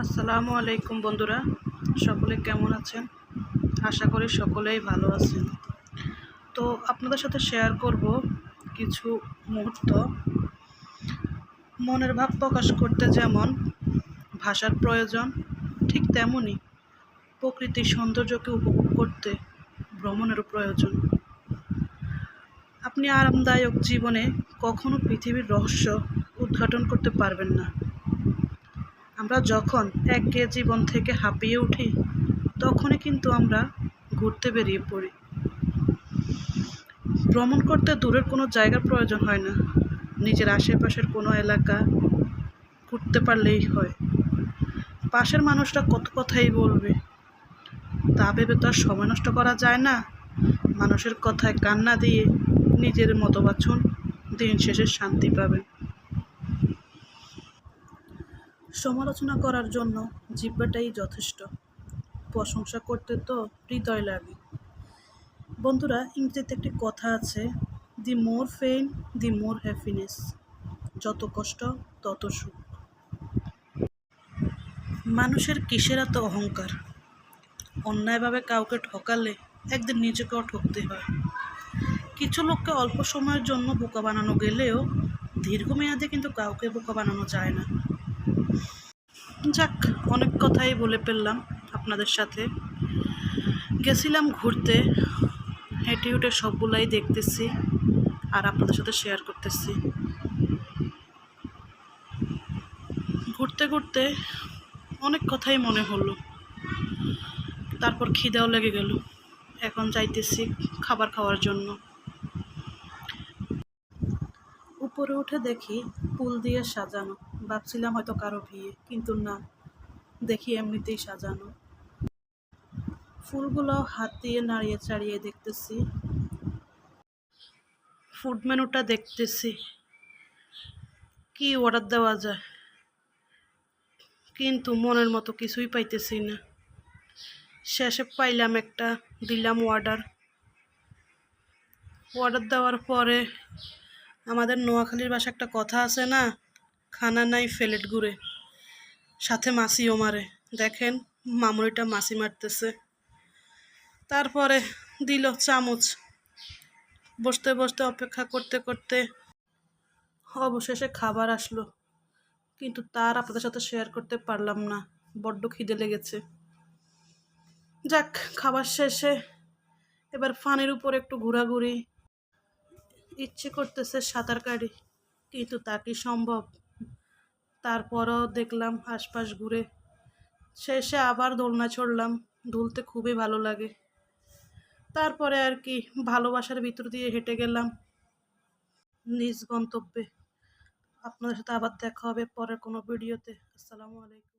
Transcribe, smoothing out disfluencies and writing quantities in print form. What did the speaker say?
আসসালামু আলাইকুম বন্ধুরা, সকলে কেমন আছেন? আশা করি সকলেই ভালো আছেন। তো আপনাদের সাথে শেয়ার করব কিছু মুহূর্ত। মনের ভাব প্রকাশ করতে যেমন ভাষার প্রয়োজন, ঠিক তেমনই প্রকৃতির সৌন্দর্যকে উপভোগ করতে ভ্রমণেরও প্রয়োজন। আপনি আরামদায়ক জীবনে কখনো পৃথিবীর রহস্য উদ্ঘাটন করতে পারবেন না। আমরা যখন একঘেয়ে জীবন থেকে হাঁপিয়ে উঠি, তখনই কিন্তু আমরা ঘুরতে বেরিয়ে পড়ি। ভ্রমণ করতে দূরের কোনো জায়গার প্রয়োজন হয় না, নিজের আশেপাশের কোনো এলাকা ঘুরতে পারলেই হয়। পাশের মানুষরা কত কথাই বলবে, তা ভেবে তো আর সময় নষ্ট করা যায় না। মানুষের কথায় কান না দিয়ে নিজের মতো বাছুন, দিন শেষে শান্তি পাবেন। সমালোচনা করার জন্য জিহ্বাটাই যথেষ্ট, প্রশংসা করতে তো হৃদয় লাগে। বন্ধুরা, ইংরেজিতে একটি কথা আছে, দি মোর পেইন দি মোর হ্যাপিনেস। যত কষ্ট তত সুখ। মানুষের কিসের এত অহংকার? অন্যায়ভাবে কাউকে ঠকালে একদিন নিজেকেও ঠকতে হয়। কিছু লোককে অল্প সময়ের জন্য বোকা বানানো গেলেও দীর্ঘমেয়াদে কিন্তু কাউকে বোকা বানানো যায় না। যাক, অনেক কথাই বলে ফেললাম আপনাদের সাথে। গেছিলাম ঘুরতে, হেঁটে হেঁটে সবগুলাই দেখতেছি আর আপনাদের সাথে শেয়ার করতেছি। ঘুরতে ঘুরতে অনেক কথাই মনে হলো, তারপর খিদেও লেগে গেল। এখন যাইতেছি খাবার খাওয়ার জন্য। উপরে উঠে দেখি ফুল দিয়ে সাজানো। ভাবছিলাম হয়তো কারো বিয়ে, কিন্তু না, দেখি এমনিতেই সাজানো। ফুলগুলো হাত দিয়ে নাড়িয়ে চাড়িয়ে দেখতেছি, ফুড মেনুটা দেখতেছি, কি অর্ডার দেওয়া যায়, কিন্তু মনের মতো কিছুই পাইতেছি না। শেষে পাইলাম একটা, দিলাম অর্ডার দেওয়ার পরে আমাদের নোয়াখালীর ভাষায় একটা কথা আছে না, খানা নাই ফেলেট ঘুরে, সাথে মাছিও মারে। দেখেন মামুনিটা মাছি মারতেছে। তারপরে দিল চামচ। বসতে বসতে অপেক্ষা করতে করতে অবশেষে খাবার আসলো, কিন্তু তার আপনাদের সাথে শেয়ার করতে পারলাম না, বড্ড খিদে লেগেছে। যাক, খাবার শেষে এবার ফানের উপর একটু ঘোরাঘুরি, ইচ্ছে করতেছে সাঁতার কাটি, কিন্তু তা কি সম্ভব? তারপরও দেখলাম আশপাশ ঘুরে, শেষে আবার দোলনা চড়লাম। দুলতে খুবই ভালো লাগে। তারপরে আর কি, ভালোবাসার ভিতর দিয়ে হেঁটে গেলাম নিজ গন্তব্যে। আপনাদের সাথে আবার দেখা হবে পরের কোনো ভিডিওতে। আসসালামু আলাইকুম।